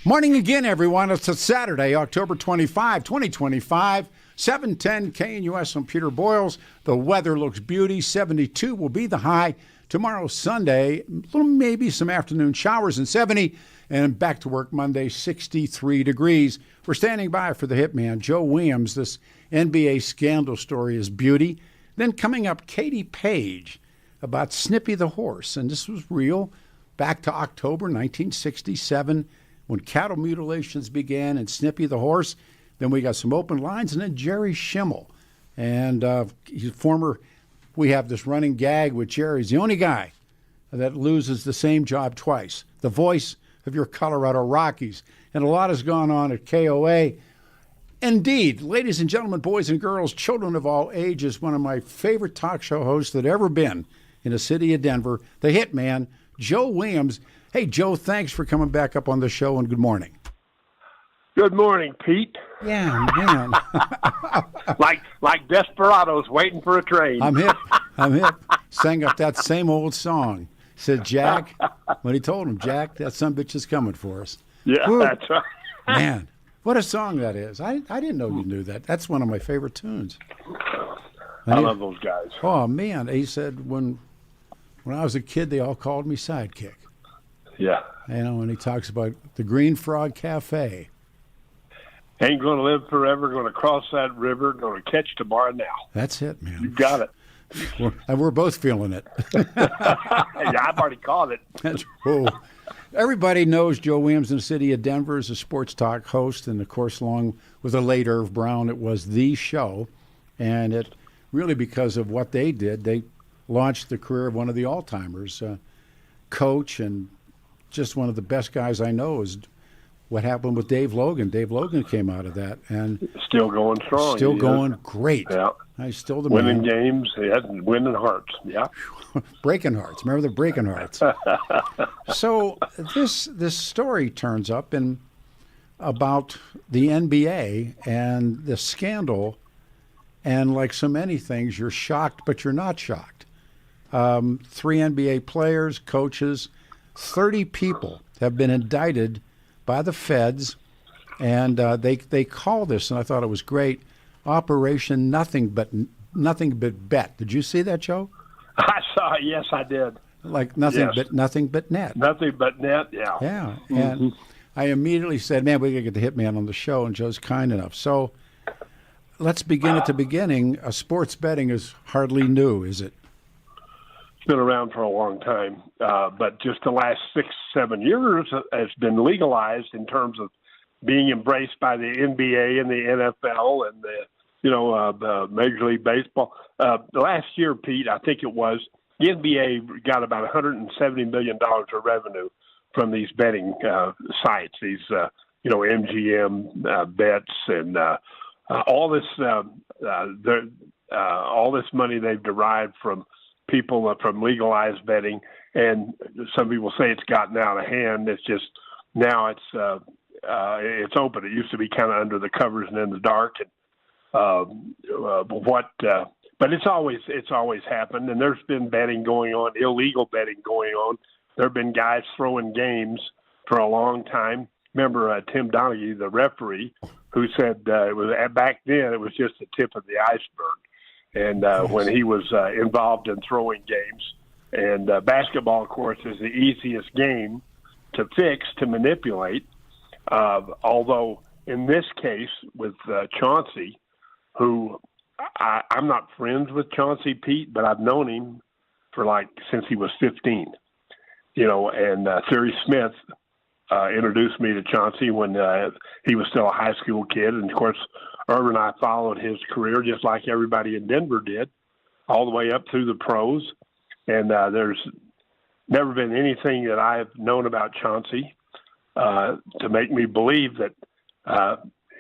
Morning again, everyone. It's a Saturday, October 25, 2025, 7:10 KNUS. I'm Peter Boyles. The weather looks beauty. 72 will be the high. Tomorrow, Sunday, maybe some afternoon showers and 70. And back to work Monday, 63 degrees. We're standing by for the hitman, Joe Williams. This NBA scandal story is beauty. Then coming up, Katie Page about Snippy the horse. And this was real. Back to October 1967. When cattle mutilations began and Snippy the horse. Then we got some open lines, and then Jerry Schimmel. And he's former, we have this running gag with Jerry. He's the only guy that loses the same job twice. The voice of your Colorado Rockies. And a lot has gone on at KOA. Indeed, ladies and gentlemen, boys and girls, children of all ages, one of my favorite talk show hosts that ever been in the city of Denver, the hitman, Joe Williams. Hey, Joe, thanks for coming back up on the show, and good morning. Good morning, Pete. Yeah, man. like desperados waiting for a train. I'm hip. Sang up that same old song. Said Jack, when he told him, Jack, that sumbitch is coming for us. Yeah, Woo. That's right. Man, what a song that is. I didn't know you knew that. That's one of my favorite tunes. I love those guys. Oh, man. He said when I was a kid, they all called me Sidekick. Yeah. You know, when he talks about the Green Frog Cafe. Ain't going to live forever, going to cross that river, going to catch tomorrow now. That's it, man. You got it. We're both feeling it. Yeah, I've already called it. Everybody knows Joe Williams in the city of Denver as a sports talk host, and of course, along with the late Irv Brown, it was the show. And it really, because of what they did, they launched the career of one of the all-timers, coach, and just one of the best guys I know is what happened with Dave Logan. Dave Logan came out of that and still going strong. Still going great. Yeah. He's still the winning man. games, winning hearts. Yeah. Breaking hearts. Remember the breaking hearts. So this story turns up in about the NBA and the scandal, and like so many things, you're shocked, but you're not shocked. 3 NBA players, coaches, 30 people have been indicted by the feds, and they call this, and I thought it was great, Operation Nothing But Bet. Did you see that, Joe? I saw it. Yes, I did. Like nothing but net. Nothing but net. Yeah. Yeah, and I immediately said, "Man, we got to get the hitman on the show," and Joe's kind enough. So let's begin at the beginning. Sports betting is hardly new, is it? It's been around for a long time, but just the last 6-7 years has been legalized in terms of being embraced by the NBA and the NFL and the Major League Baseball. Last year, Pete, I think it was, the NBA got about $170 million of revenue from these betting sites, these MGM bets and all this money they've derived from people from legalized betting, and some people say it's gotten out of hand. It's just now it's open. It used to be kind of under the covers and in the dark, but it's always happened. And there's been betting going on, illegal betting going on. There have been guys throwing games for a long time. Remember Tim Donaghy, the referee, who said it was back then it was just the tip of the iceberg. And when he was involved in throwing games. And basketball, of course, is the easiest game to fix, to manipulate. Although in this case with Chauncy, who I'm not friends with Chauncy, Pete, but I've known him for since he was 15. And Theory Smith introduced me to Chauncy when he was still a high school kid. And, of course, Irv and I followed his career just like everybody in Denver did, all the way up through the pros. And there's never been anything that I've known about Chauncy to make me believe that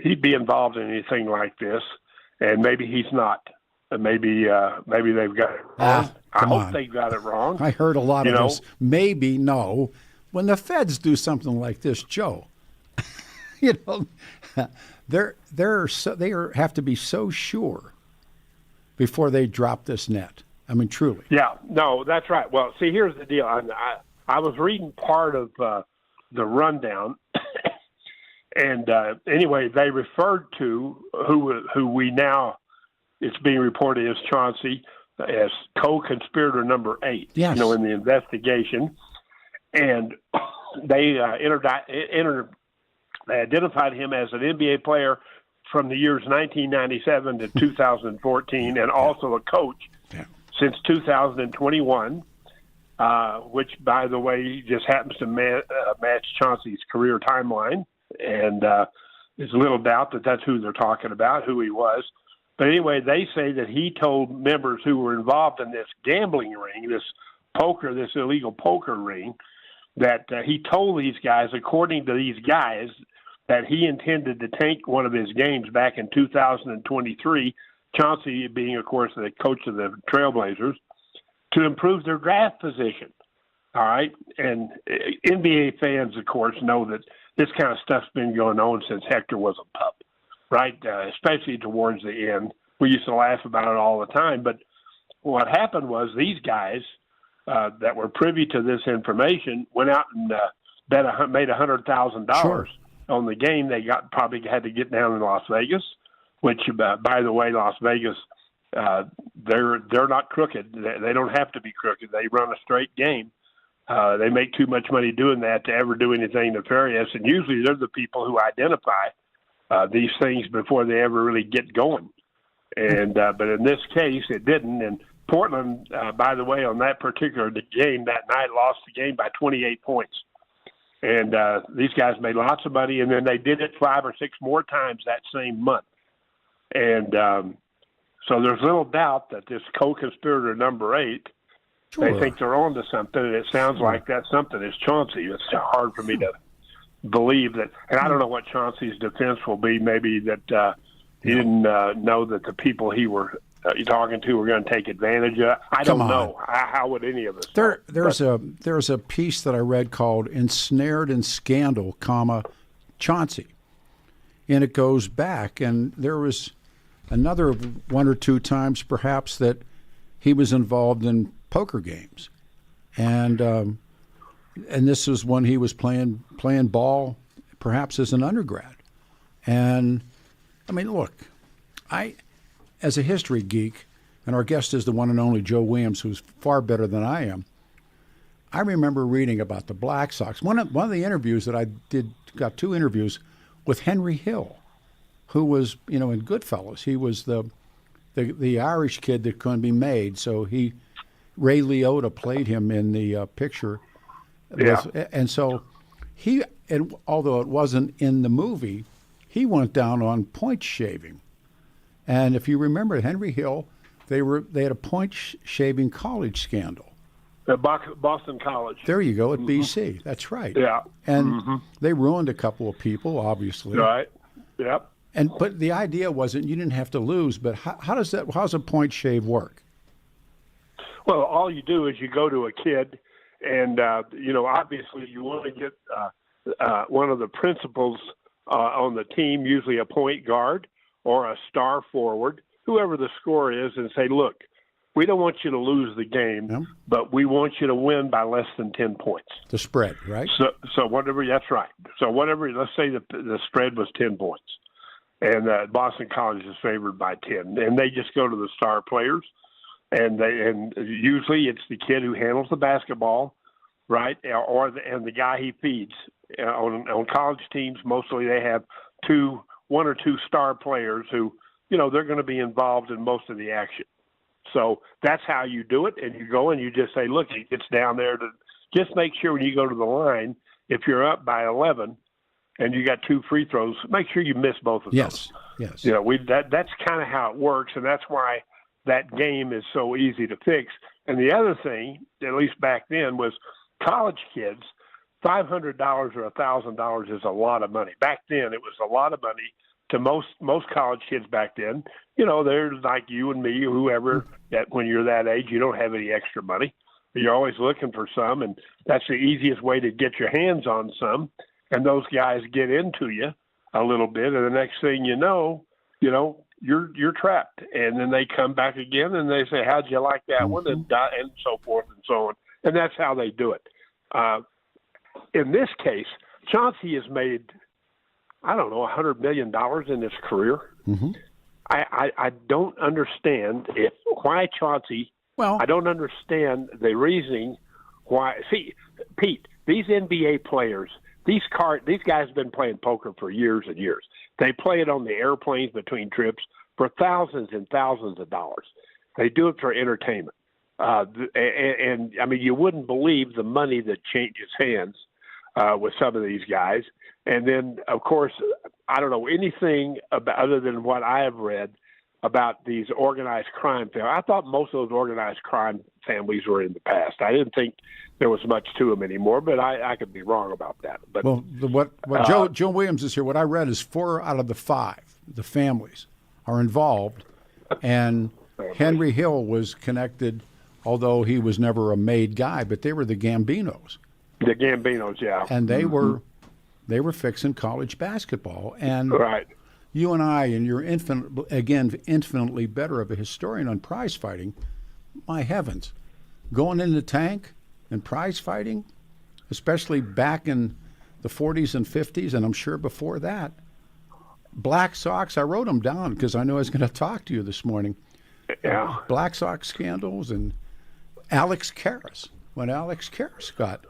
he'd be involved in anything like this. And maybe he's not. Maybe they've got it wrong. I hope they got it wrong. I heard a lot of this. Maybe, no. When the feds do something like this, Joe, they have to be so sure before they drop this net. I mean, truly. Yeah, no, that's right. Well, see, here's the deal. I was reading part of the rundown, And anyway, they referred to who we now, it's being reported as Chauncy, as co-conspirator number 8, Yes. in the investigation. And they they identified him as an NBA player from the years 1997 to 2014, and also a coach since 2021, which, by the way, just happens to match Chauncey's career timeline. And there's little doubt that that's who they're talking about, who he was. But anyway, they say that he told members who were involved in this gambling ring, this illegal poker ring, that he told these guys, according to these guys, that he intended to tank one of his games back in 2023, Chauncy being, of course, the coach of the Trailblazers, to improve their draft position. All right? And NBA fans, of course, know that this kind of stuff's been going on since Hector was a pup, right? Especially towards the end. We used to laugh about it all the time. But what happened was these guys that were privy to this information went out and made $100,000 Sure. on the game. They probably had to get down in Las Vegas, which, by the way, Las Vegas, they're not crooked. They don't have to be crooked. They run a straight game. They make too much money doing that to ever do anything nefarious, and usually they're the people who identify these things before they ever really get going. And but in this case, it didn't. And Portland, by the way, on that particular game that night, lost the game by 28 points. And these guys made lots of money, and then they did it 5 or 6 more times that same month. And so there's little doubt that this co-conspirator number 8, Sure. they think they're on to something, and it sounds like that something is Chauncy. It's hard for me to believe that. And I don't know what Chauncey's defense will be. Maybe that he didn't know that the people he were talking to were going to take advantage of. I don't know. How would any of us know? There's a piece that I read called "Ensnared in Scandal, Chauncy," and it goes back, and there was another 1 or 2 times perhaps that he was involved in poker games, and this was when he was playing ball, perhaps as an undergrad. And I mean, look, as a history geek, and our guest is the one and only Joe Williams, who's far better than I am. I remember reading about the Black Sox. One of the interviews that I did, got 2 interviews with Henry Hill, who was, in Goodfellas. He was the Irish kid that couldn't be made. So Ray Liotta played him in the picture. Yeah. And so and although it wasn't in the movie, he went down on point shaving. And if you remember, Henry Hill, they had a point shaving college scandal. At Boston College. There you go, at BC. That's right. Yeah. And they ruined a couple of people, obviously. Right. Yep. But the idea wasn't you didn't have to lose. But how's a point shave work? Well, all you do is you go to a kid, and obviously you want to get one of the principals on the team, usually a point guard or a star forward, whoever the score is, and say, look, we don't want you to lose the game, but we want you to win by less than 10 points. The spread, right? So whatever, that's right. So whatever, let's say the spread was 10 points, and Boston College is favored by 10, and they just go to the star players, and usually it's the kid who handles the basketball, right, and the guy he feeds. On college teams, mostly they have 1 or 2 star players who, they're going to be involved in most of the action. So that's how you do it, and you go and you just say, look, he gets down there to just make sure when you go to the line, if you're up by 11 and you got 2 free throws, make sure you miss both of those. Yes. That's kind of how it works, and that's why that game is so easy to fix. And the other thing, at least back then, was college kids, $500 or $1,000 is a lot of money. Back then, it was a lot of money to most college kids back then. They're like you and me, or whoever, that when you're that age, you don't have any extra money. You're always looking for some, and that's the easiest way to get your hands on some. And those guys get into you a little bit, and the next thing you know, you're trapped. And then they come back again, and they say, how'd you like that one? And so forth and so on. And that's how they do it. In this case, Chauncy has made I don't know, $100 million in his career. Mm-hmm. I don't understand why Chauncy. Well, I don't understand the reasoning why. See, Pete, these NBA players, these guys have been playing poker for years and years. They play it on the airplanes between trips for thousands and thousands of dollars. They do it for entertainment. And I mean, you wouldn't believe the money that changes hands with some of these guys. And then, of course, I don't know anything about other than what I have read about these organized crime families. I thought most of those organized crime families were in the past. I didn't think there was much to them anymore, but I could be wrong about that. But well, what Joe Williams is here. What I read is 4 out of the 5, the families, are involved, and Henry Hill was connected, although he was never a made guy. But they were the Gambinos. The Gambinos, yeah, and they were fixing college basketball. And right. You and I, and you're infinitely better of a historian on prize fighting. My heavens, going in the tank and prize fighting, especially back in the 40s and 50s, and I'm sure before that. Black Sox, I wrote them down because I knew I was going to talk to you this morning. Yeah. Black Sox scandals and Alex Karras, when Alex Karras got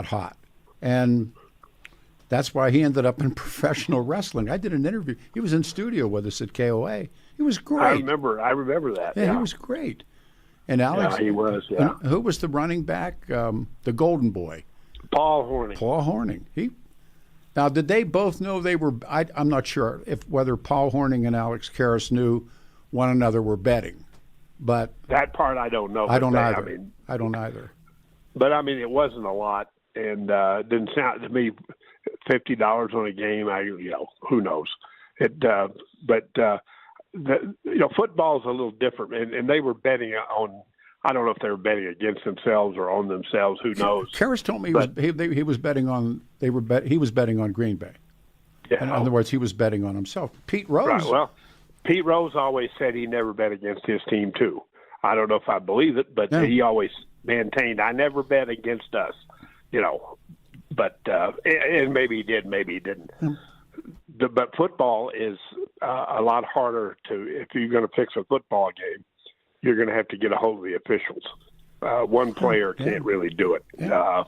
hot. And that's why he ended up in professional wrestling. I did an interview. He was in studio with us at KOA. He was great. I remember that. Yeah, he was great. And Alex, he was. Yeah. Who was the running back? The Golden Boy. Paul Hornung. Now, did they both know they were? I'm not sure whether Paul Hornung and Alex Karras knew one another were betting, but that part I don't know. I don't either. I don't either. But I mean, it wasn't a lot, and didn't sound to me $50 on a game. Who knows? Football's a little different, and they were betting on. I don't know if they were betting against themselves or on themselves. Who knows? Karras told me he was betting on. He was betting on Green Bay. Yeah. In other words, he was betting on himself. Pete Rose. Right. Well, Pete Rose always said he never bet against his team too. I don't know if I believe it, but he always maintained, I never bet against us. But and maybe he did, maybe he didn't. But football is a lot harder if you're going to fix a football game. You're going to have to get a hold of the officials. One player can't really do it. Yeah.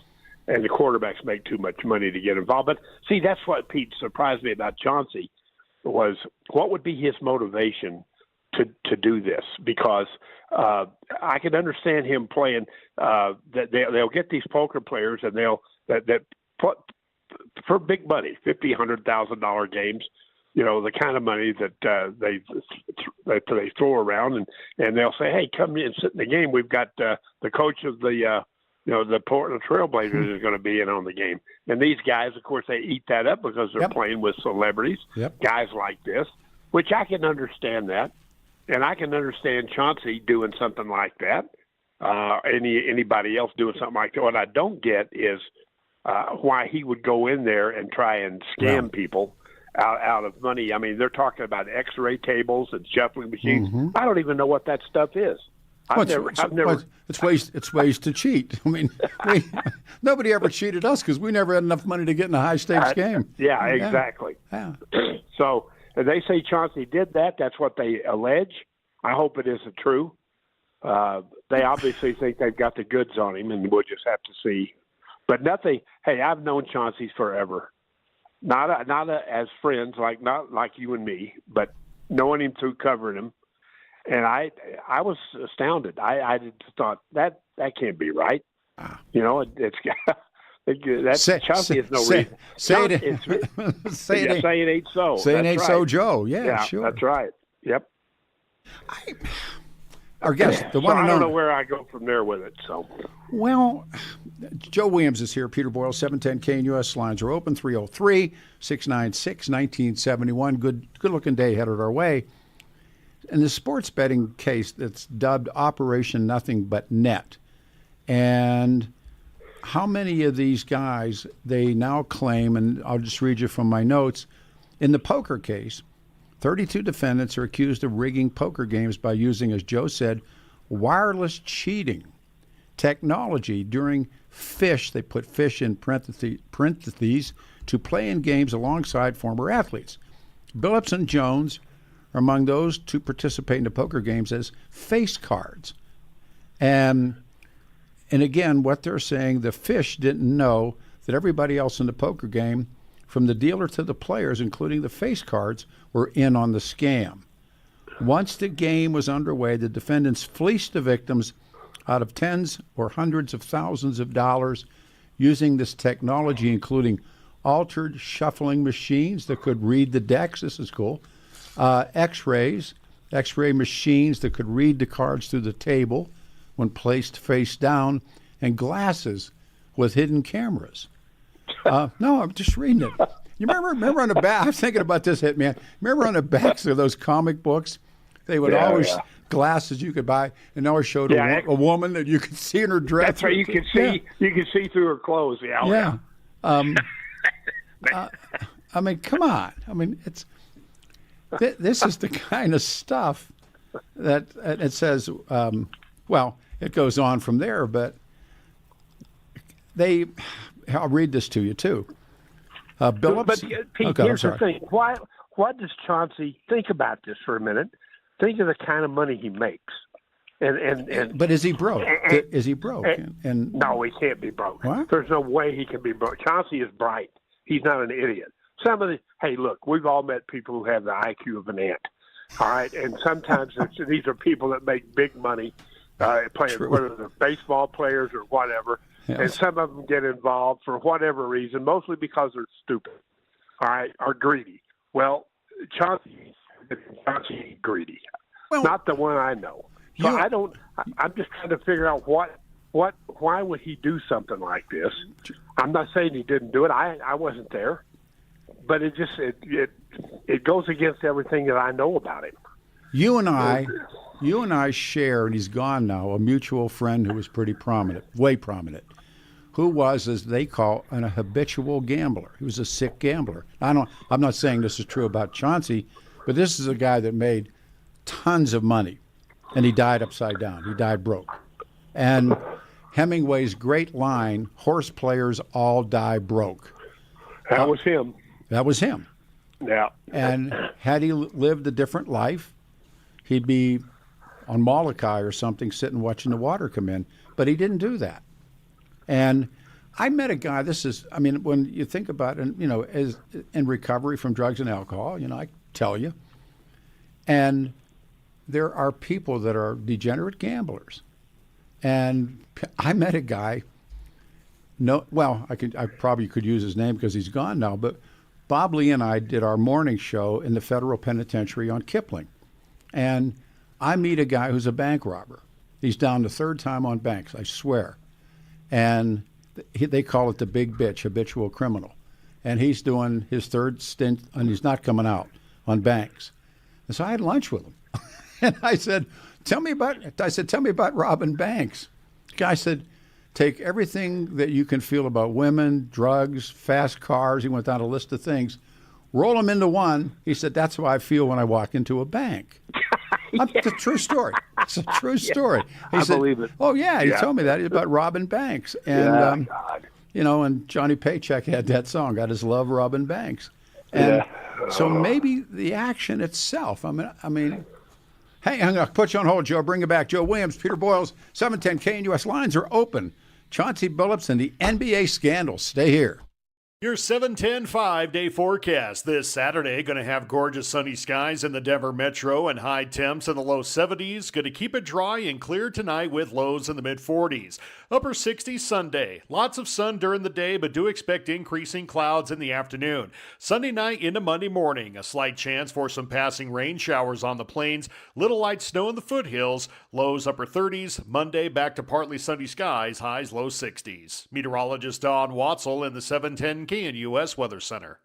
And the quarterbacks make too much money to get involved. But, see, that's what Pete surprised me about Chauncy was what would be his motivation to do this? Because I can understand him playing that they'll get these poker players and that put for big money, $50,000, $100,000 games, the kind of money that they throw around, and they'll say, "Hey, come in and sit in the game. We've got the coach of the Portland Trailblazers is going to be in on the game." And these guys, of course, they eat that up because they're playing with celebrities, guys like this, which I can understand that, and I can understand Chauncy doing something like that. Anybody else doing something like that. What I don't get is why he would go in there and try and scam people out of money. I mean, they're talking about X-ray tables and shuffling machines. Mm-hmm. I don't even know what that stuff is. I've never. It's ways to cheat. I mean, nobody ever cheated us because we never had enough money to get in a high-stakes game. Yeah, exactly. Yeah. So they say Chauncy did that. That's what they allege. I hope it isn't true. They obviously think they've got the goods on him, and we'll just have to see. But nothing. Hey, I've known Chauncy forever. Not as friends, not like you and me, but knowing him through covering him, and I was astounded. I just thought that can't be right. It's Chauncy is no reason. Say it ain't so. Say it ain't so, Joe. Yeah, sure. That's right. Yep. Our guest, the one I don't know where I go from there with it. So, well, Joe Williams is here. Peter Boyles, 710 KNUS lines are open. 303-696-1971. Good-looking day headed our way. In the sports betting case that's dubbed Operation Nothing But Net, and how many of these guys they now claim, and I'll just read you from my notes, in the poker case, 32 defendants are accused of rigging poker games by using, as Joe said, wireless cheating technology during fish. They put fish in parentheses to play in games alongside former athletes. Billups and Jones are among those to participate in the poker games as face cards. And again, what they're saying, the fish didn't know that everybody else in the poker game, from the dealer to the players, including the face cards, were in on the scam. Once the game was underway, the defendants fleeced the victims out of tens or hundreds of thousands of dollars using this technology, including altered shuffling machines that could read the decks. This is cool. X-ray machines that could read the cards through the table when placed face down, and glasses with hidden cameras. No, I'm just reading it. You remember on the back, I was thinking about this, Hitman. Remember on the backs of those comic books, they would always, glasses you could buy, and always showed a woman that you could see in her dress. That's right, you could see through her clothes. Yeah. I mean, come on. I mean, this is the kind of stuff that it says, well, it goes on from there, but I'll read this to you, too. Billups, but Pete, here's the thing. Why does Chauncy think about this for a minute? Think of the kind of money he makes. But is he broke? Is he broke? No, he can't be broke. What? There's no way he can be broke. Chauncey is bright. He's not an idiot. Hey, look, we've all met people who have the IQ of an ant. All right, and sometimes these are people that make big money playing, whether they're baseball players or whatever. Yes. And some of them get involved for whatever reason, mostly because they're stupid, all right, or greedy. Well, Chauncey is greedy. Well, not the one I know. So I'm just trying to figure out why would he do something like this? I'm not saying he didn't do it. I wasn't there, but it goes against everything that I know about him. You and I share, and he's gone now, a mutual friend who was pretty prominent, way prominent, who was, as they call, a habitual gambler. He was a sick gambler. I'm not saying this is true about Chauncy, but this is a guy that made tons of money, and he died upside down. He died broke. And Hemingway's great line, horse players all die broke. That was him. That was him. Yeah. And had he lived a different life, he'd be on Molokai or something sitting watching the water come in. But he didn't do that. And I met a guy, when you think about it, as in recovery from drugs and alcohol, I tell you. And there are people that are degenerate gamblers. And I met a guy, I probably could use his name because he's gone now, but Bob Lee and I did our morning show in the federal penitentiary on Kipling. And I meet a guy who's a bank robber. He's down the third time on banks, I swear. And they call it the big bitch, habitual criminal. And he's doing his third stint, and he's not coming out on banks. And so I had lunch with him. And I said, tell me about robbing banks. The guy said, take everything that you can feel about women, drugs, fast cars. He went down a list of things. Roll them into one. He said, that's how I feel when I walk into a bank. It's a true story. It's a true story. I believe it. Oh, yeah. He told me that. He's about robbing banks. And, God. And Johnny Paycheck had that song, got his love robbing banks. And so maybe the action itself, I mean, hey, I'm going to put you on hold, Joe. Bring it back. Joe Williams, Peter Boyles, 710 KNUS lines are open. Chauncy Billups and the NBA scandal. Stay here. Your 710 5-day forecast this Saturday. Going to have gorgeous sunny skies in the Denver metro and high temps in the low 70s. Going to keep it dry and clear tonight with lows in the mid 40s. Upper 60s Sunday. Lots of sun during the day, but do expect increasing clouds in the afternoon. Sunday night into Monday morning. A slight chance for some passing rain showers on the plains. Little light snow in the foothills. Lows upper 30s. Monday back to partly sunny skies. Highs low 60s. Meteorologist Don Watzel in the 710 KNUS Weather Center.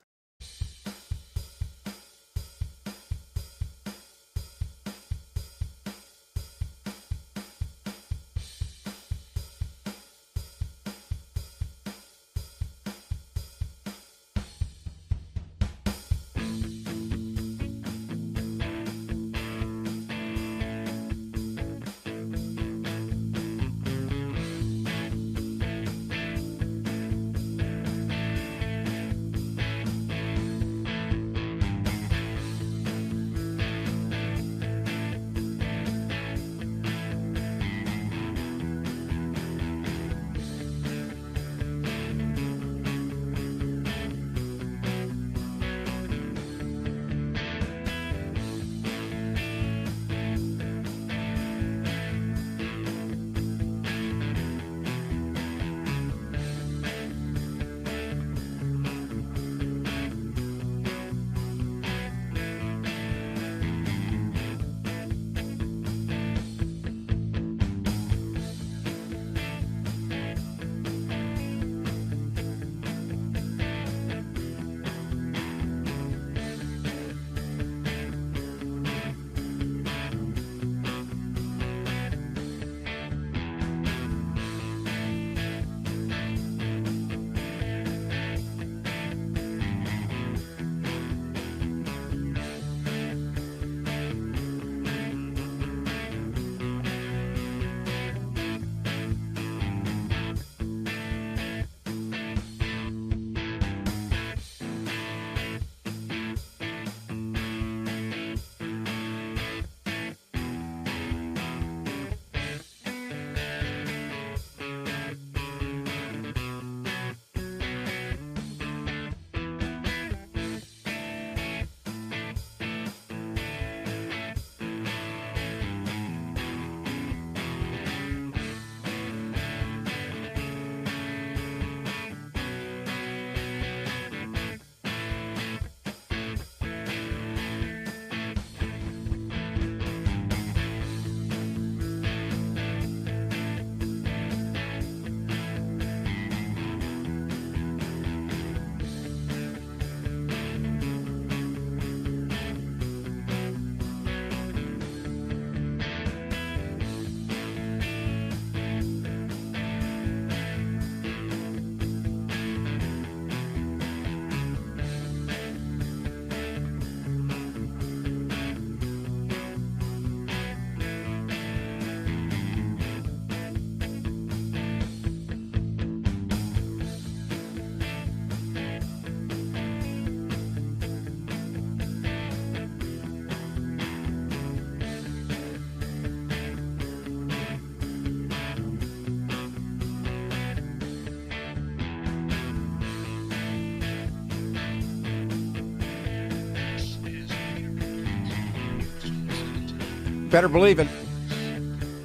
Better believe it.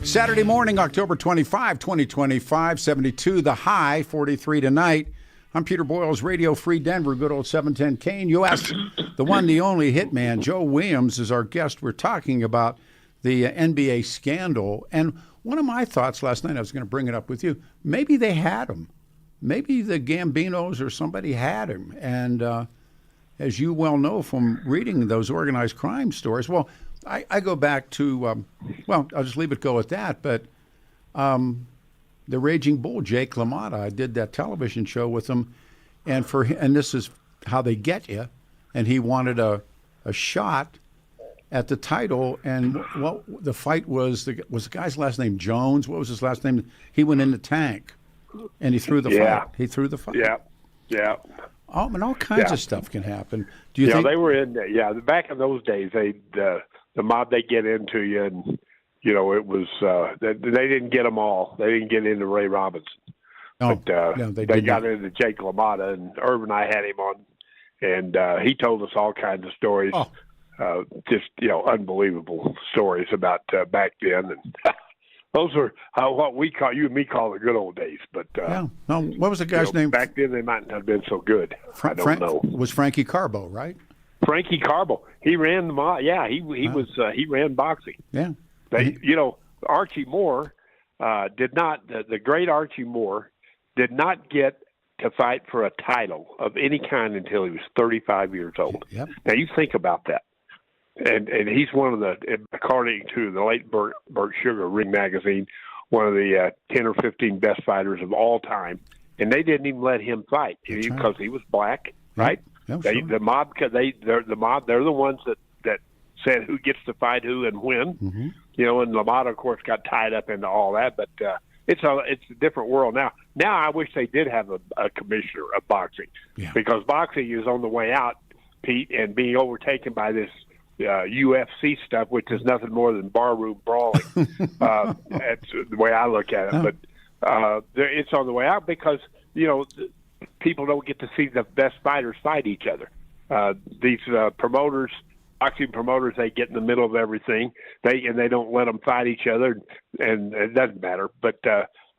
Saturday morning, October 25, 2025, 72 the high, 43 tonight. I'm Peter Boyles, Radio Free Denver, good old 710 KNUS. The one, the only hitman, Joe Williams, is our guest. We're talking about the NBA scandal. And one of my thoughts last night, I was going to bring it up with you, maybe they had him. Maybe the Gambinos or somebody had him. And as you well know from reading those organized crime stories, well, I go back to, well, I'll just leave it go at that, but the Raging Bull, Jake LaMotta, I did that television show with him, and this is how they get you, and he wanted a shot at the title, and what the fight was the guy's last name Jones? What was his last name? He went in the tank, and he threw the fight. He threw the fight. Yeah. Oh, and all kinds of stuff can happen. Do you think? They were in. Back in those days, the mob, they get into you, and it was they didn't get them all. They didn't get into Ray Robinson, but they got into Jake LaMotta, and Irv and I had him on, and he told us all kinds of stories, just unbelievable stories about back then, and those were what you and me call the good old days. But what was the guy's name? Back then, they might not have been so good. I don't know. Was Frankie Carbo, right? Frankie Carbo. He ran the mob. Yeah, he he ran boxing. Yeah. Archie Moore did not. The great Archie Moore did not get to fight for a title of any kind until he was 35 years old. Yep. Now you think about that. And he's one of the, according to the late Burt Sugar Ring Magazine, one of the 10 or 15 best fighters of all time. And they didn't even let him fight because he was black, right? Yeah, sure. The mob, they're the mob. They're the ones that said who gets to fight who and when. Mm-hmm. And LaMotta, of course, got tied up into all that. But it's a different world now. Now I wish they did have a commissioner of boxing, because boxing is on the way out, Pete, and being overtaken by this UFC stuff, which is nothing more than barroom brawling. That's the way I look at it. But it's on the way out because people don't get to see the best fighters fight each other. These promoters, boxing promoters, they get in the middle of everything. They don't let them fight each other, and it doesn't matter. But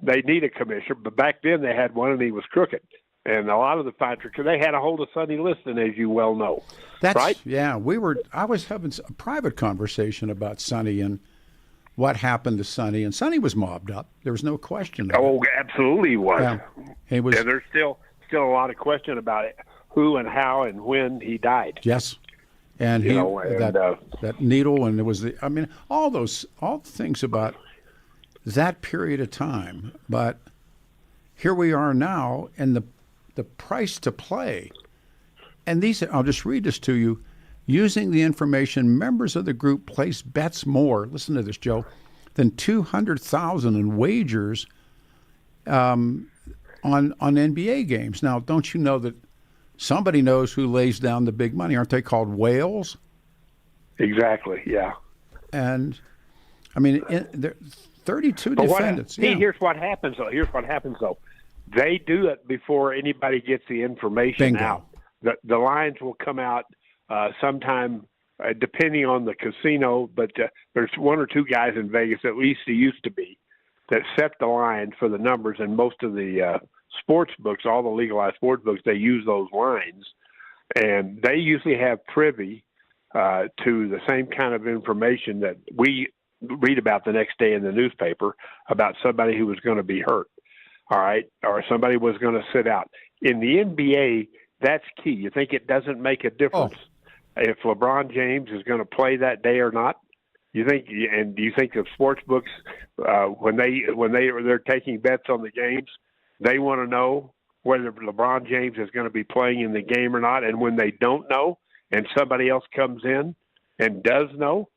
they need a commissioner. But back then they had one, and he was crooked. And a lot of the fighters, because they had a hold of Sonny Liston, as you well know. That's right. Yeah, I was having a private conversation about Sonny and what happened to Sonny, and Sonny was mobbed up. There was no question. Absolutely he was. Yeah, he was. And there's still a lot of question about it, who and how and when he died. Yes, and that needle, and it was all the things about that period of time. But here we are now, and the price to play. And I'll just read this to you. Using the information, members of the group placed bets more, listen to this, Joe, than $200,000 in wagers on NBA games. Now, don't you know that somebody knows who lays down the big money? Aren't they called whales? Exactly, yeah. And, there 32 defendants. Here's what happens, though. They do it before anybody gets the information out. The lines will come out sometime, depending on the casino, but there's one or two guys in Vegas, at least there used to be, that set the line for the numbers, and most of the sports books, all the legalized sports books, they use those lines, and they usually have privy to the same kind of information that we read about the next day in the newspaper about somebody who was going to be hurt. All right, or somebody was going to sit out. In the NBA, that's key. You think it doesn't make a difference if LeBron James is going to play that day or not? Do you think the sports books, when they're taking bets on the games, they want to know whether LeBron James is going to be playing in the game or not? And when they don't know, and somebody else comes in and does know,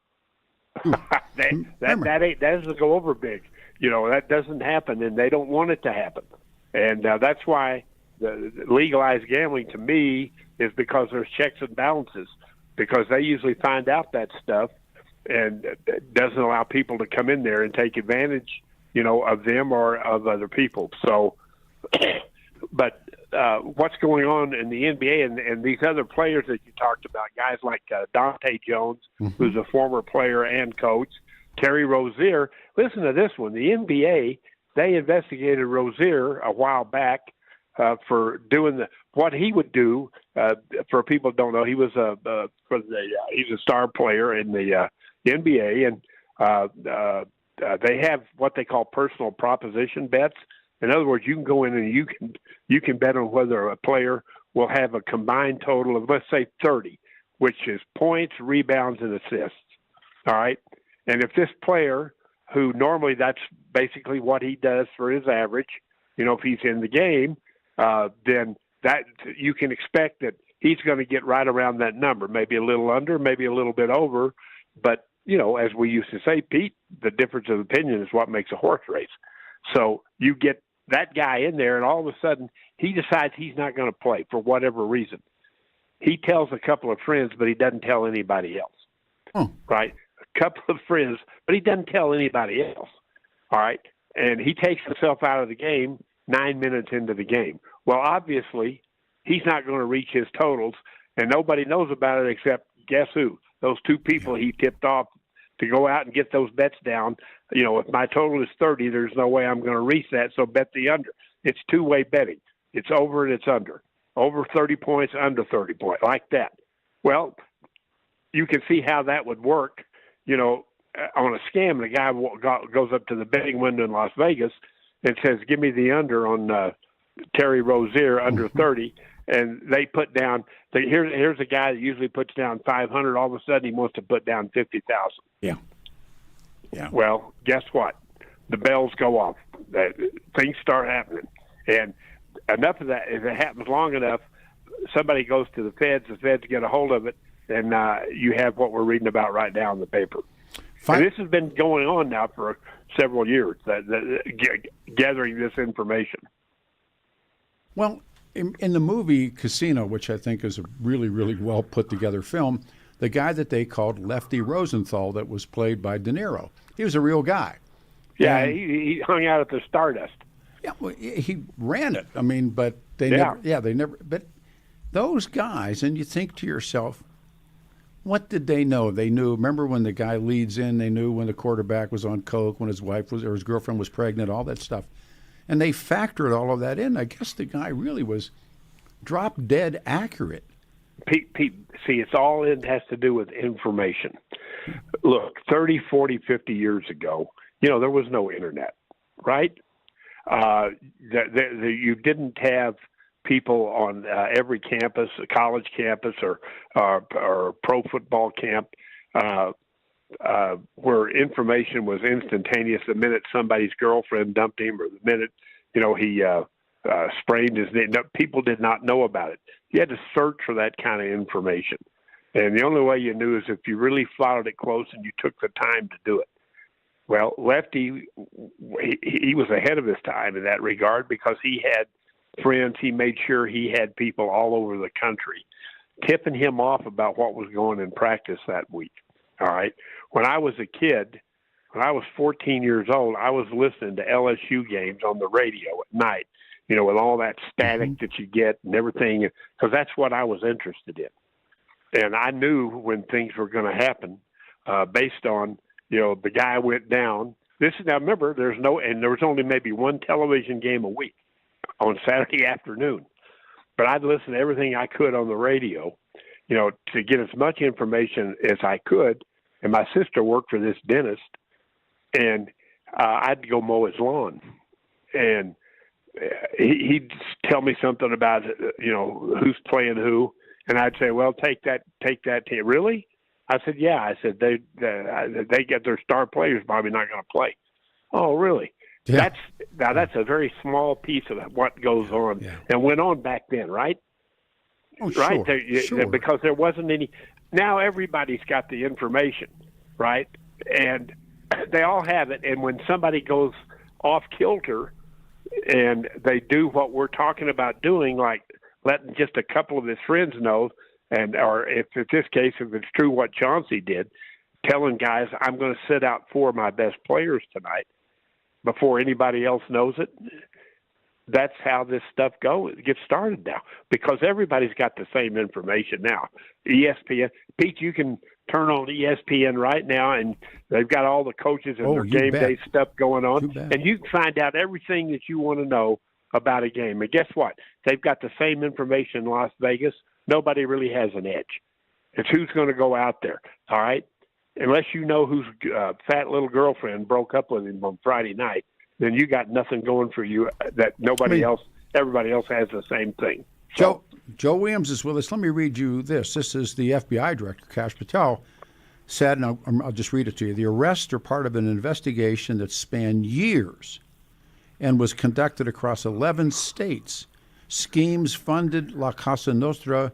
that doesn't go over big. That doesn't happen, and they don't want it to happen. And that's why the legalized gambling, to me, is because there's checks and balances, because they usually find out that stuff, and it doesn't allow people to come in there and take advantage, of them or of other people. So, but what's going on in the NBA and these other players that you talked about, guys like Dante Jones, who's a former player and coach, Terry Rozier. Listen to this one. The NBA, they investigated Rozier a while back for doing what he would do. For people who don't know, he was he's a star player in the NBA, and they have what they call personal proposition bets. In other words, you can go in and you can bet on whether a player will have a combined total of, let's say, 30, which is points, rebounds, and assists. All right, and if this player, who normally that's basically what he does for his average, if he's in the game, then that you can expect that he's going to get right around that number, maybe a little under, maybe a little bit over. But, as we used to say, Pete, the difference of opinion is what makes a horse race. So you get that guy in there, and all of a sudden he decides he's not going to play for whatever reason. He tells a couple of friends, but he doesn't tell anybody else. Right? A couple of friends, but he doesn't tell anybody else. All right? And he takes himself out of the game 9 minutes into the game. Well, obviously, he's not going to reach his totals, and nobody knows about it except, guess who? Those two people he tipped off to go out and get those bets down. If my total is 30, there's no way I'm going to reach that, so bet the under. It's two-way betting. It's over and it's under. Over 30 points, under 30 points, like that. Well, you can see how that would work, on a scam. The guy goes up to the betting window in Las Vegas and says, give me the under on Terry Rozier, under 30. And they put down, here's a guy that usually puts down 500. All of a sudden, he wants to put down 50,000. Yeah. Well, guess what? The bells go off. Things start happening. And enough of that, if it happens long enough, somebody goes to the feds get a hold of it, and you have what we're reading about right now in the paper. And this has been going on now for several years, gathering this information. Well, in the movie Casino, which I think is a really, really well put together film, the guy that they called Lefty Rosenthal, that was played by De Niro, he was a real guy. Yeah, he hung out at the Stardust. Yeah, well, he ran it. I mean, but they never. But those guys, and you think to yourself, what did they know? They knew. Remember when the guy leads in? They knew when the quarterback was on coke, when his wife was or his girlfriend was pregnant, all that stuff. And they factored all of that in. I guess the guy really was drop dead accurate. Pete, see, it has to do with information. Look, 30, 40, 50 years ago, there was no internet, right? You didn't have people on every campus, a college campus or pro football camp, where information was instantaneous. The minute somebody's girlfriend dumped him, or the minute he sprained his knee, people did not know about it. You had to search for that kind of information, and the only way you knew is if you really followed it close and you took the time to do it. Well, Lefty, he was ahead of his time in that regard because he had friends. He made sure he had people all over the country tipping him off about what was going in practice that week. All right. When I was a kid, when I was 14 years old, I was listening to LSU games on the radio at night, with all that static that you get and everything, because that's what I was interested in. And I knew when things were going to happen based on, the guy went down. Now remember, there was only maybe one television game a week on Saturday afternoon. But I'd listen to everything I could on the radio, to get as much information as I could. And my sister worked for this dentist, and I'd go mow his lawn. And he'd tell me something about, who's playing who. And I'd say, well, take that. Really? I said, yeah. I said, they get their star players probably not going to play. Oh, really? Yeah. That's a very small piece of what goes on and went on back then, right? Oh, sure. Right? Sure. Because there wasn't any. Now everybody's got the information, right? And they all have it. And when somebody goes off kilter and they do what we're talking about doing, like letting just a couple of his friends know, or if in this case, if it's true what Chauncy did, telling guys, I'm going to sit out 4 of my best players tonight before anybody else knows it. That's how this stuff gets started now, because everybody's got the same information now. ESPN, Pete, you can turn on ESPN right now, and they've got all the coaches and their game day stuff going on, and you can find out everything that you want to know about a game. And guess what? They've got the same information in Las Vegas. Nobody really has an edge. It's who's going to go out there, all right? Unless you know whose fat little girlfriend broke up with him on Friday night, then you got nothing going for you that everybody else has the same thing. So, Joe Williams is with us. Let me read you this. This is the FBI director, Kash Patel, said, and I'll just read it to you. The arrests are part of an investigation that spanned years and was conducted across 11 states. Schemes funded La Casa Nostra,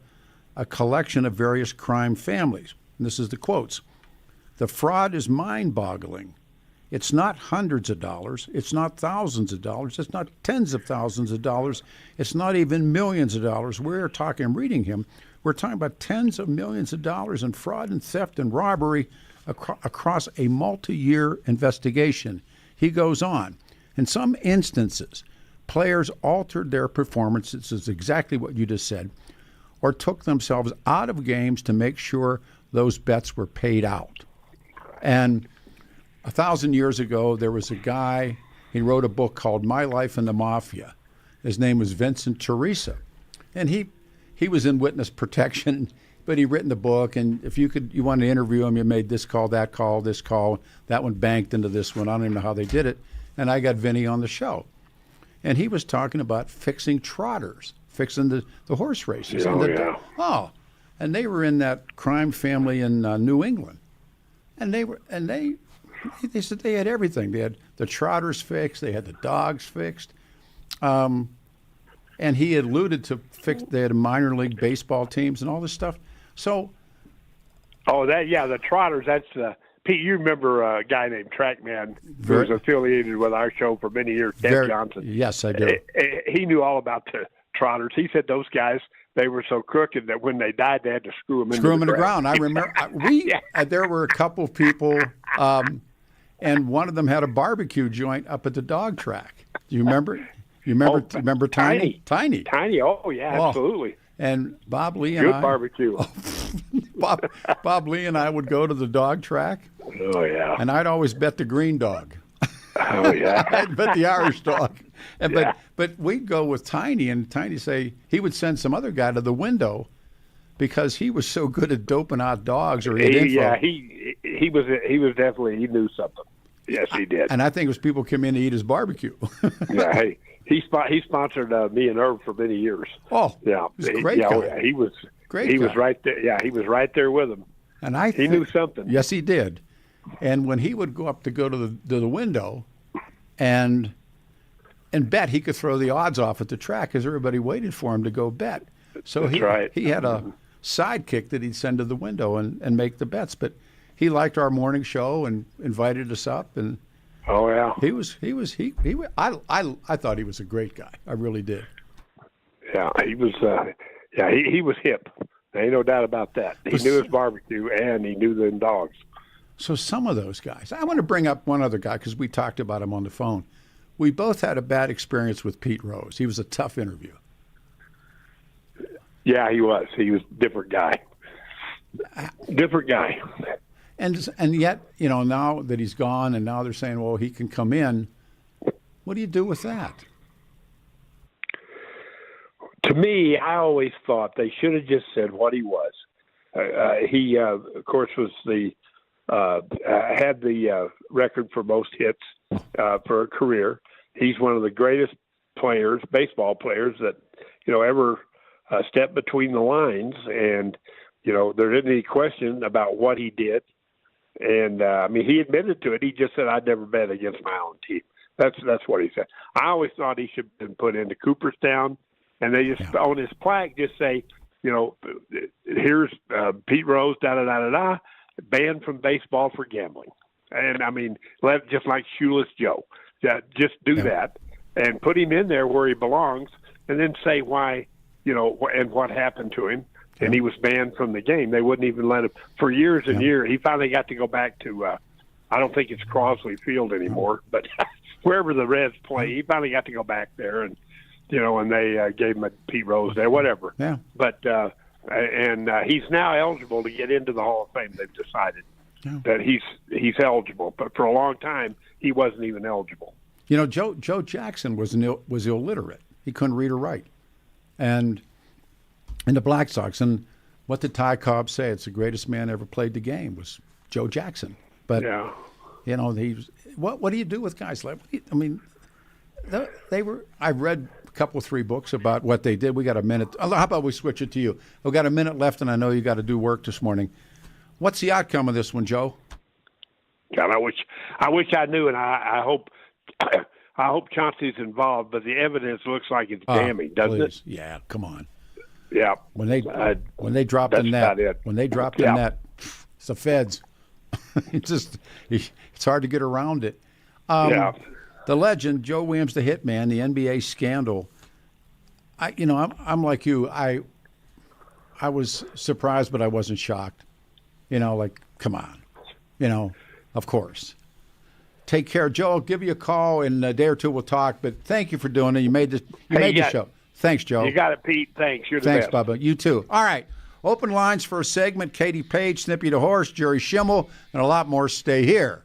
a collection of various crime families. And this is the quotes. The fraud is mind-boggling. It's not hundreds of dollars. It's not thousands of dollars. It's not tens of thousands of dollars. It's not even millions of dollars. We're talking, I'm reading him, we're talking about tens of millions of dollars in fraud and theft and robbery across a multi-year investigation. He goes on. In some instances, players altered their performances, this is exactly what you just said, or took themselves out of games to make sure those bets were paid out. And 1,000 years ago, there was a guy, he wrote a book called My Life in the Mafia. His name was Vincent Teresa. And he was in witness protection, but he'd written the book, and if you wanted to interview him, you made this call, that one banked into this one. I don't even know how they did it. And I got Vinny on the show. And he was talking about fixing trotters, fixing the horse races. And they were in that crime family in New England. And they said they had everything. They had the trotters fixed. They had the dogs fixed. And he alluded to they had minor league baseball teams and all this stuff. So. The trotters, that's Pete, you remember a guy named Trackman who was affiliated with our show for many years, Deb Johnson. Yes, I do. He knew all about the trotters. He said those guys, they were so crooked that when they died, they had to screw them in the ground. I remember there were a couple of people, and one of them had a barbecue joint up at the dog track. Do you remember? Remember Tiny? Tiny. Oh, yeah, absolutely. And Bob Lee and Good barbecue. Bob Lee and I would go to the dog track. Oh, yeah. And I'd always bet the green dog. Oh, yeah. I'd bet the Irish dog. But we'd go with Tiny, and Tiny say he would send some other guy to the window because he was so good at doping out dogs or info. Yeah, he was definitely, he knew something. Yes, he did. And I think it was people come in to eat his barbecue. Yeah, hey, he sponsored me and Herb for many years. Oh, yeah, he was a great guy. He was great. He was right there. Yeah, he was right there with him. And he knew something. Yes, he did. And when he would go up to go to the window, and bet, he could throw the odds off at the track because everybody waited for him to go bet. So he had a sidekick that he'd send to the window and make the bets. But he liked our morning show and invited us up. And oh yeah, I thought he was a great guy. I really did. Yeah, he was. He was hip. There ain't no doubt about that. He knew his barbecue and he knew them dogs. So some of those guys. I want to bring up one other guy because we talked about him on the phone. We both had a bad experience with Pete Rose. He was a tough interview. Yeah, he was. He was a different guy. Different guy. And yet, now that he's gone and now they're saying, well, he can come in. What do you do with that? To me, I always thought they should have just said what he was. He, of course, was had the record for most hits for a career. He's one of the greatest baseball players that ever stepped between the lines. And there isn't any question about what he did. And he admitted to it. He just said, "I'd never bet against my own team." That's what he said. I always thought he should have been put into Cooperstown, and they just on his plaque just say, here's Pete Rose, banned from baseball for gambling. And just like Shoeless Joe, just do that and put him in there where he belongs, and then say why, and what happened to him. And he was banned from the game. They wouldn't even let him for years and years. He finally got to go back to, I don't think it's Crosley Field anymore, but wherever the Reds play, he finally got to go back there, and and they gave him a Pete Rose there, whatever. Yeah. But and he's now eligible to get into the Hall of Fame. They've decided that he's eligible, but for a long time he wasn't even eligible. You know, Joe Jackson was illiterate. He couldn't read or write, and in the Black Sox. And what did Ty Cobb say? It's the greatest man ever played the game was Joe Jackson. But you know, what do you do with guys like? I mean, they were. I read a couple, 3 books about what they did. We got a minute. How about we switch it to you? We've got a minute left, and I know you got to do work this morning. What's the outcome of this one, Joe? God, I wish I knew, and I hope Chauncey's involved. But the evidence looks like it's damning, doesn't it? Yeah, come on. Yeah. When they dropped the net, it's the feds. It's hard to get around it. The legend, Joe Williams, the hitman, the NBA scandal. I'm like you. I was surprised, but I wasn't shocked. You know, like, come on. You know, of course. Take care, Joe. I'll give you a call in a day or two. We'll talk. But thank you for doing it. You made the show. Thanks, Joe. You got it, Pete. Thanks. You're the best. Thanks, Bubba. You too. All right. Open lines for a segment. Katie Page, Snippy the Horse, Jerry Schimmel, and a lot more. Stay here.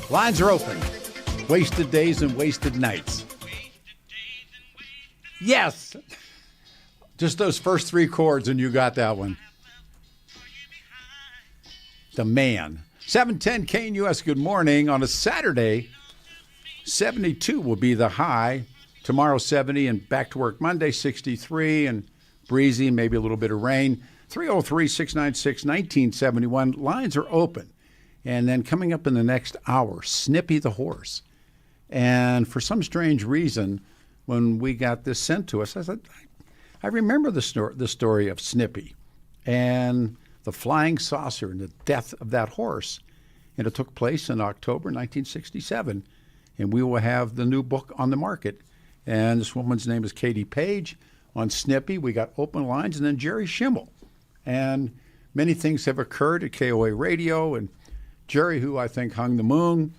Lines are open. Wasted days and wasted nights. Yes. Just those first three chords and you got that one. The man. 710 KNUS, good morning. On a Saturday, 72 will be the high. Tomorrow, 70, and back to work Monday, 63, and breezy, maybe a little bit of rain. 303-696-1971. Lines are open. And then coming up in the next hour, Snippy the horse. And for some strange reason, when we got this sent to us, I said, I remember the story of Snippy and the flying saucer and the death of that horse. And it took place in October 1967. And we will have the new book on the market. And this woman's name is Katie Page. On Snippy, we got open lines, and then Jerry Schimmel. And many things have occurred at KOA Radio. And Jerry, who I think hung the moon,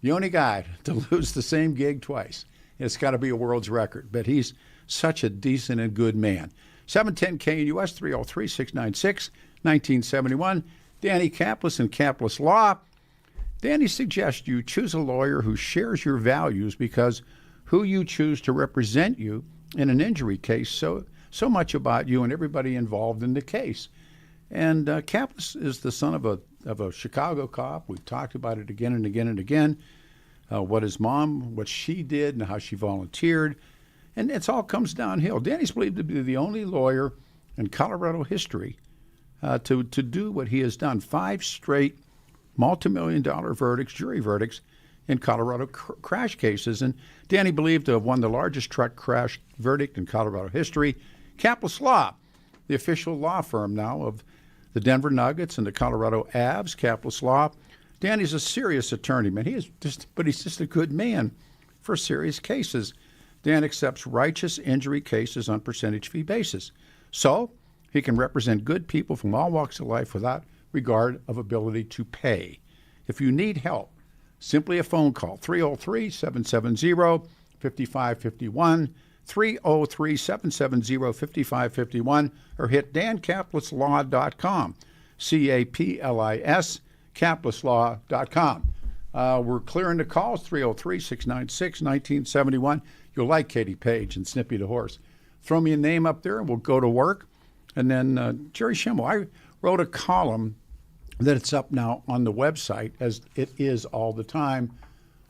the only guy to lose the same gig twice. It's got to be a world's record. But he's such a decent and good man. 710 KNUS, 303-696-1971. Danny Kaplis and Kaplis Law. Danny suggests you choose a lawyer who shares your values because who you choose to represent you in an injury case so much about you and everybody involved in the case. And Kaplis is the son of a Chicago cop. We've talked about it again and again and again. What his mom, what she did, and how she volunteered, and it all comes downhill. Danny's believed to be the only lawyer in Colorado history to do what he has done. 5 straight multi-million-dollar verdicts, jury verdicts, in Colorado crash cases. And Danny believed to have won the largest truck crash verdict in Colorado history. Kaplis Law, the official law firm now of the Denver Nuggets and the Colorado Avs. Kaplis Law. Danny's a serious attorney, man. He's just a good man for serious cases. Dan accepts righteous injury cases on percentage fee basis. So he can represent good people from all walks of life without regard of ability to pay. If you need help, simply a phone call, 303-770-5551, 303-770-5551, or hit dankaplisLaw.com, C-A-P-L-I-S, caplislaw.com. We're clearing the calls, 303-696-1971. You'll like Katie Page and Snippy the horse. Throw me a name up there, and we'll go to work. And then Jerry Schimmel, I wrote a column that it's up now on the website, as it is all the time.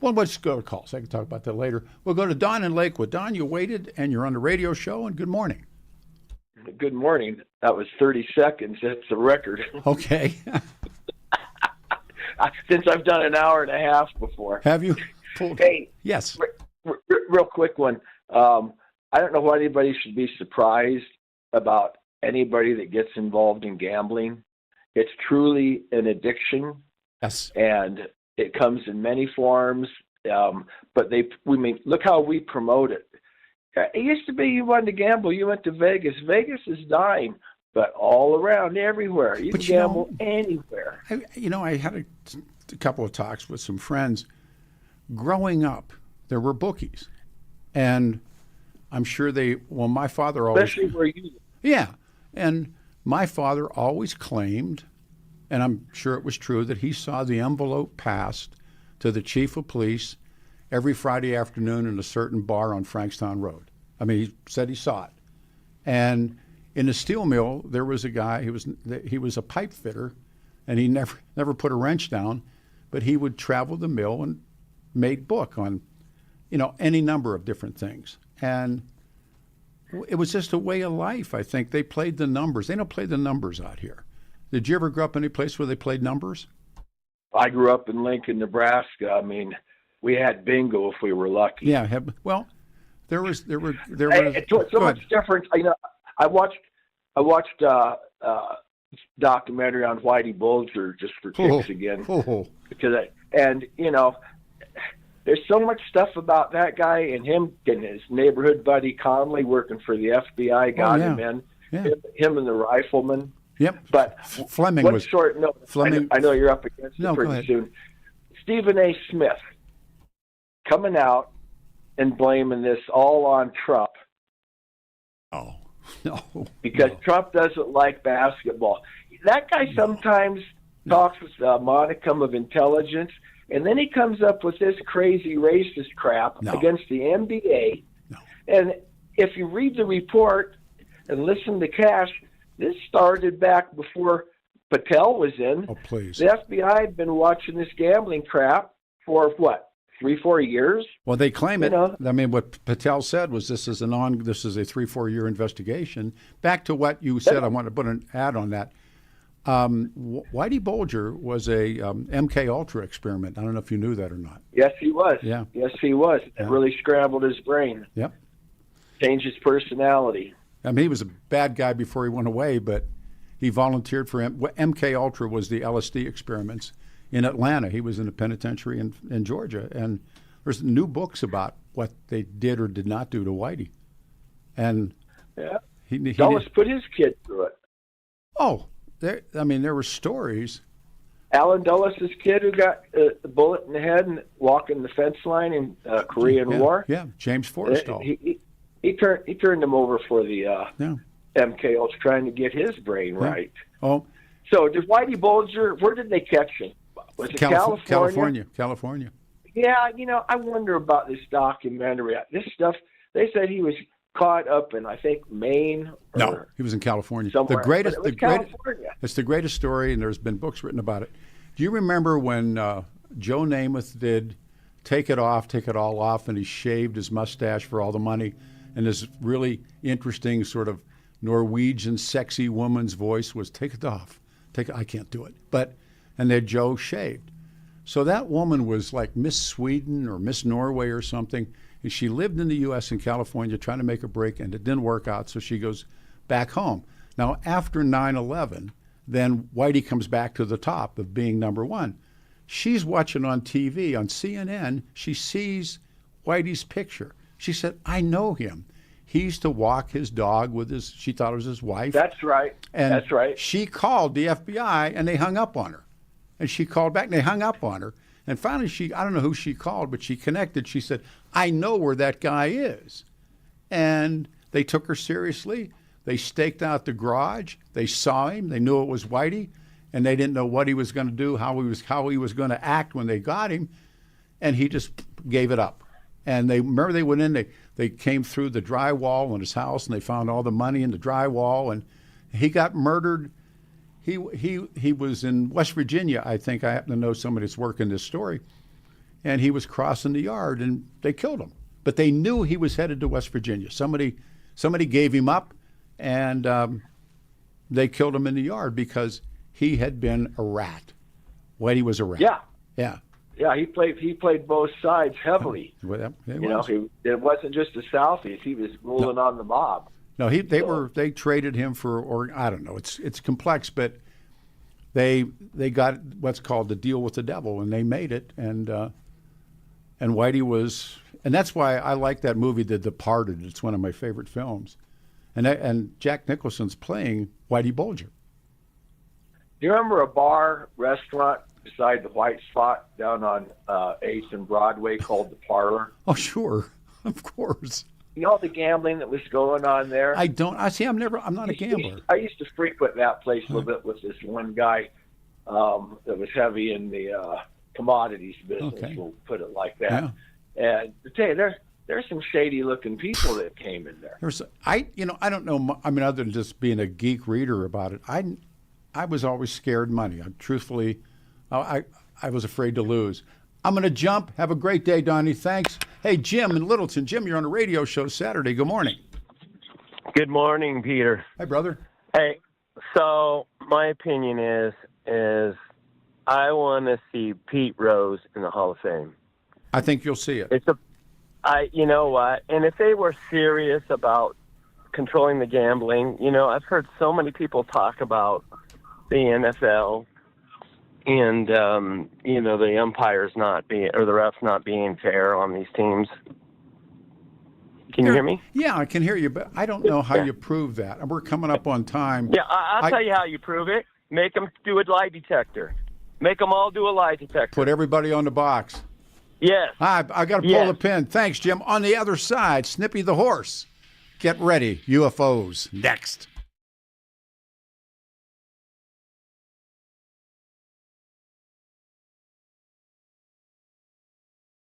Well, let's go to calls. I can talk about that later. We'll go to Don in Lakewood. Don, you waited, and you're on the radio show, and good morning. Good morning. That was 30 seconds. That's a record. Okay. Since I've done an hour and a half before. Have you? Hey. Yes. Real quick one. I don't know why anybody should be surprised about anybody that gets involved in gambling. It's truly an addiction. Yes. And it comes in many forms. But look how we promote it. It used to be you wanted to gamble, you went to Vegas. Vegas is dying, but all around, everywhere. You can gamble anywhere. I had a couple of talks with some friends. Growing up, there were bookies. And I'm sure my father always... Especially where you... Yeah. And my father always claimed, and I'm sure it was true, that he saw the envelope passed to the chief of police every Friday afternoon in a certain bar on Frankstown Road. I mean, he said he saw it. And in a steel mill, there was a guy, he was a pipe fitter, and he never put a wrench down, but he would travel the mill and made book on, any number of different things. And it was just a way of life, I think. They played the numbers. They don't play the numbers out here. Did you ever grow up any place where they played numbers? I grew up in Lincoln, Nebraska. I mean, we had bingo if we were lucky. Yeah. Well, there was. It's so much different. I watched documentary on Whitey Bulger just for kicks again. Because there's so much stuff about that guy and him and his neighborhood buddy Conley working for the FBI got him in. Yeah. Him and the rifleman. Yep. But Fleming one was short note. I know you're up against it pretty soon. Stephen A. Smith coming out and blaming this all on Trump. Oh, no. Because Trump doesn't like basketball. That guy sometimes talks with a modicum of intelligence, and then he comes up with this crazy racist crap against the NBA. No. And if you read the report and listen to Cash, this started back before Patel was in. Oh, please. The FBI had been watching this gambling crap for, 3-4 years? Well, they claim it. I mean, what Patel said was this is a 3-4 year investigation. Back to what you said, I want to put an ad on that. Whitey Bulger was a MK Ultra experiment. I don't know if you knew that or not. Yes, he was. Yeah. Yes, he was. It really scrambled his brain. Yep. Changed his personality. I mean, he was a bad guy before he went away, but he volunteered for MK Ultra was the LSD experiments in Atlanta. He was in a penitentiary in Georgia, and there's new books about what they did or did not do to Whitey. And he Dulles put his kid through it. Oh, there were stories. Alan Dulles' kid who got a bullet in the head and walking the fence line in Korean War. Yeah, James Forrestal. He turned him over for the MK Ultra, trying to get his brain right. Oh, so did Whitey Bulger? Where did they catch him? Was it California? California. Yeah, I wonder about this documentary. This stuff. They said he was caught up in, I think, Maine. No, he was in California. Somewhere. It's the greatest story, and there's been books written about it. Do you remember when Joe Namath did Take It All Off, and he shaved his mustache for all the money, and his really interesting sort of Norwegian sexy woman's voice was, "Take it off. I can't do it." And then Joe shaved. So that woman was like Miss Sweden or Miss Norway or something. And she lived in the U.S. and California trying to make a break, and it didn't work out, so she goes back home. Now, after 9/11, then Whitey comes back to the top of being number one. She's watching on TV, on CNN. She sees Whitey's picture. She said, "I know him. He used to walk his dog with she thought it was his wife." That's right. And that's right. She called the FBI, and they hung up on her. And she called back, and they hung up on her. And finally, I don't know who she called, but she connected. She said, "I know where that guy is." And they took her seriously. They staked out the garage. They saw him. They knew it was Whitey, and they didn't know what he was going to do, how he was going to act when they got him. And he just gave it up. And they went in. They came through the drywall in his house, and they found all the money in the drywall. And he got murdered. He was in West Virginia, I think. I happen to know somebody that's working this story. And he was crossing the yard, and they killed him. But they knew he was headed to West Virginia. Somebody gave him up, and they killed him in the yard because he had been a rat. Whitey was a rat. Yeah. He played both sides heavily. Well, it wasn't just the Southeast. He was ruling on the mob. No, they traded him for, or I don't know. It's complex, but they got what's called the deal with the devil, and they made it. And Whitey was, and that's why I like that movie, The Departed. It's one of my favorite films, and Jack Nicholson's playing Whitey Bulger. Do you remember a restaurant beside the White Spot down on 8th and Broadway called The Parlor? Oh, sure, of course. You know the gambling that was going on there? I don't. I'm not a gambler. I used to frequent that place a little bit with this one guy that was heavy in the commodities business. Okay. We'll put it like that. Yeah. And to tell you, there's some shady looking people that came in there. I don't know. I mean, other than just being a geek reader about it, I was always scared money. I was afraid to lose. I'm going to jump. Have a great day, Donnie. Thanks. Hey, Jim in Littleton. Jim, you're on a radio show Saturday. Good morning. Good morning, Peter. Hi, brother. Hey, so my opinion is I want to see Pete Rose in the Hall of Fame. I think you'll see it. You know what? And if they were serious about controlling the gambling, I've heard so many people talk about the NFL. And, the umpires the refs not being fair on these teams. Can you hear me? Yeah, I can hear you, but I don't know how you prove that. We're coming up on time. Yeah, I'll tell you how you prove it. Make them do a lie detector. Make them all do a lie detector. Put everybody on the box. Yes. I got to pull the pin. Thanks, Jim. On the other side, Snippy the horse. Get ready. UFOs next.